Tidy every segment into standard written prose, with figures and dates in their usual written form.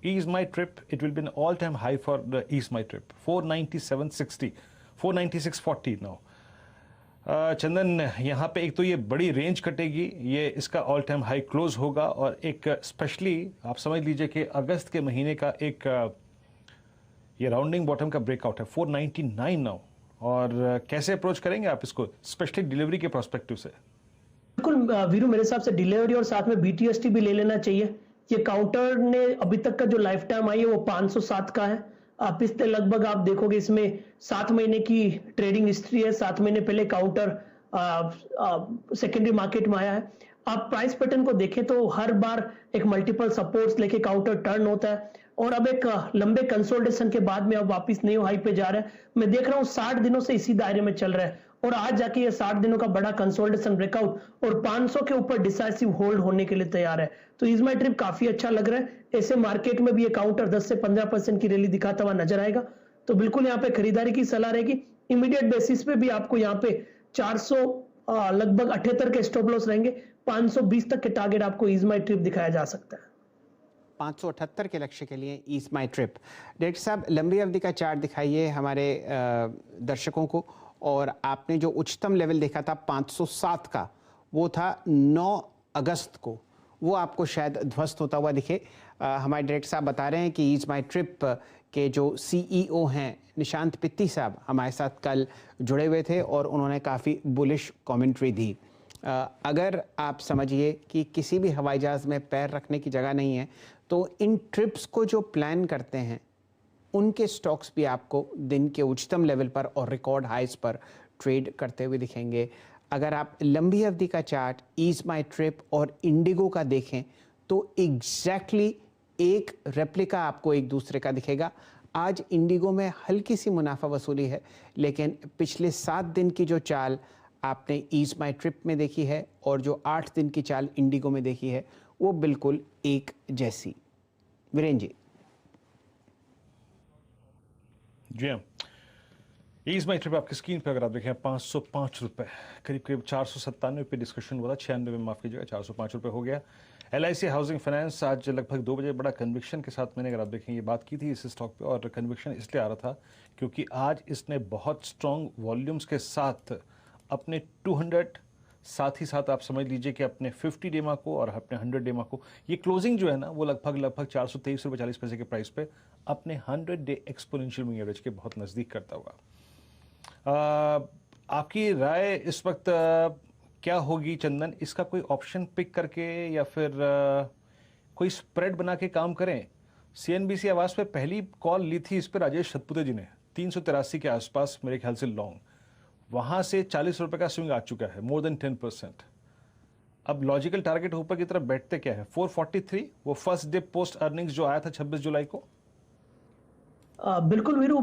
Ease My Trip, it will be an all-time high for the Ease My Trip, 497.60, 496.40 now. चंदन, यहाँ पे एक तो ये बड़ी रेंज कटेगी, ये इसका ऑल टाइम हाई क्लोज होगा, और एक स्पेशली आप समझ लीजिए कि अगस्त के महीने का एक ये राउंडिंग बॉटम का ब्रेकआउट है 499 नाउ। और कैसे अप्रोच करेंगे आप इसको, स्पेशली डिलीवरी के प्रोस्पेक्टिव से? बिल्कुल वीरू, मेरे हिसाब से डिलीवरी और साथ में बीटीएसटी भी ले लेना चाहिए। ये काउंटर ने अभी तक का जो लाइफ टाइम आई है वो 507 का है। आप इससे लगभग आप देखोगे इसमें 7 महीने की ट्रेडिंग हिस्ट्री है। 7 महीने पहले काउंटर सेकेंडरी मार्केट में आया है। आप प्राइस पैटर्न को देखें तो हर बार एक मल्टीपल सपोर्ट्स लेके काउंटर टर्न होता है, और अब एक लंबे कंसोलिडेशन के बाद में अब वापस न्यू हाई पे जा रहा है। मैं देख रहा हूँ 60 दिनों से इसी दायरे में चल रहा है, और आज जाके ये 60 दिनों का बड़ा कंसोलिडेशन ब्रेकआउट और 500 के ऊपर डिसाइसिव होल्ड होने के लिए तैयार है। तो इज माई ट्रिप काफी अच्छा लग रहा है। ऐसे मार्केट में भी ये काउंटर 10 से 15% की रैली दिखाता हुआ नजर आएगा, तो बिल्कुल यहाँ पे खरीदारी की सलाह रहेगी। इमीडिएट बेसिस पे भी आपको यहाँ पे 400 लगभग 78 के स्टॉप लॉस रहेंगे। 520 तक के टारगेट आपको इज माई ट्रिप दिखाया जा सकता है। 578 के लक्ष्य के लिए ईज माई ट्रिप। डायरेक्टर साहब, लंबी अवधि का चार्ट दिखाइए हमारे दर्शकों को। और आपने जो उच्चतम लेवल देखा था 507 का, वो था 9 अगस्त को, वो आपको शायद ध्वस्त होता हुआ दिखे। हमारे डायरेक्टर साहब बता रहे हैं कि ईज माई ट्रिप के जो सीईओ हैं निशांत पित्ती साहब हमारे साथ कल जुड़े हुए थे, और उन्होंने काफ़ी बुलिश कमेंट्री दी। अगर आप समझिए कि किसी भी हवाई जहाज़ में पैर रखने की जगह नहीं है, तो इन ट्रिप्स को जो प्लान करते हैं उनके स्टॉक्स भी आपको दिन के उच्चतम लेवल पर और रिकॉर्ड हाइस पर ट्रेड करते हुए दिखेंगे। अगर आप लंबी अवधि का चार्ट ईज माई ट्रिप और इंडिगो का देखें तो एग्जैक्टली एक रेप्लिका आपको एक दूसरे का दिखेगा। आज इंडिगो में हल्की सी मुनाफा वसूली है, लेकिन पिछले 7 दिन की जो चाल आपने ईज माई ट्रिप में देखी है और जो 8 दिन की चाल इंडिगो में देखी है, वो बिल्कुल एक जैसी। वीरेंद्र जी। जी हाँ, ईज माई ट्रिप आपकी स्क्रीन पे अगर आप देखें 505 रुपये, करीब करीब 497 पे डिस्कशन हुआ था, 96 में माफ़ कीजिएगा, 405 रुपये हो गया। LIC हाउसिंग फाइनेंस आज लगभग 2 बजे बड़ा कन्विक्शन के साथ मैंने, अगर आप देखें, ये बात की थी इस स्टॉक पे, और कन्विक्शन इसलिए आ रहा था क्योंकि आज इसने बहुत स्ट्रॉन्ग वॉल्यूम्स के साथ अपने 200, साथ ही साथ आप समझ लीजिए कि अपने 50 डेमा को और अपने 100 डेमा को, ये क्लोजिंग जो है ना वो लगभग 423 रुपये 40 पैसे के प्राइस पे अपने 100 डे एक्सपोनेंशियल मूविंग एवरेज के बहुत नज़दीक करता हुआ। आपकी राय इस वक्त क्या होगी चंदन? इसका कोई ऑप्शन पिक करके या फिर कोई स्प्रेड बना के काम करें? CNBC आवाज़ पे पहली कॉल ली थी इस पर राजेश सतपुते जी ने 383 के आसपास मेरे ख्याल से लॉन्ग, वहां से 40 रुपए का स्विंग आ चुका है, मोर देन 10%। अब लॉजिकल टारगेट ऊपर की तरफ बैठते क्या है? 443, वो फर्स्ट डे पोस्ट अर्निंग्स जो आया था 26 जुलाई को। बिल्कुल वीरू,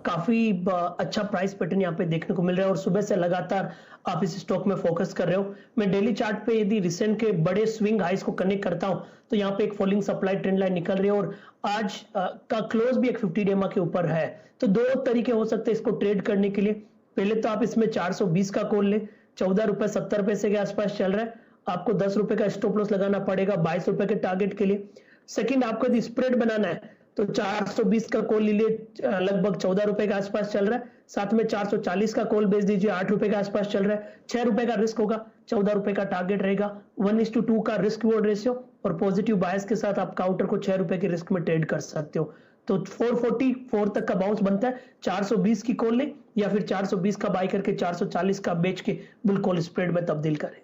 काफी अच्छा प्राइस पैटर्न यहाँ पे देखने को मिल रहा है, और सुबह से लगातार आप इस स्टॉक में फोकस कर रहे हो। मैं डेली चार्ट पे यदि रिसेंट के बड़े स्विंग हाइस को कनेक्ट करता हूं तो यहाँ पे एक फॉलिंग सप्लाई ट्रेंड लाइन निकल रही है, और आज का क्लोज भी एक 50 डेमा के ऊपर है। तो 2 तरीके हो सकते हैं इसको ट्रेड करने के लिए। पहले तो आप इसमें 420 का कॉल ले, 14 रुपए 70 पैसे के आसपास चल रहा है, आपको 10 रुपए का स्टॉप लॉस लगाना पड़ेगा 22 रुपए के टारगेट के लिए। सेकंड, आपको यदि स्प्रेड बनाना है तो 420 का कॉल लीजिए, लगभग 14 रुपए के आसपास चल रहा है। साथ में 440 का कॉल बेच दीजिए, 8 रुपए के आसपास चल रहा है। 6 रुपए का रिस्क होगा, 14 रुपए का टारगेट रहेगा। 1:2 का रिस्क रिवॉर्ड रेशियो, और पॉजिटिव बायस के साथ आप काउंटर को 6 रुपए के रिस्क में ट्रेड कर सकते हो। तो 444 तक का बाउंस बनता है। 420 की कॉल ले या फिर 420 का बाय करके 440 का बेच के बिल्कुल स्प्रेड में तब्दील करें।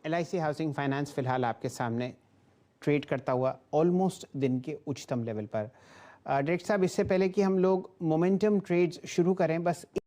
LIC हाउसिंग फाइनेंस फिलहाल आपके सामने ट्रेड करता हुआ ऑलमोस्ट दिन के उच्चतम लेवल पर। डायरेक्टर साहब, इससे पहले कि हम लोग मोमेंटम ट्रेड्स शुरू करें, बस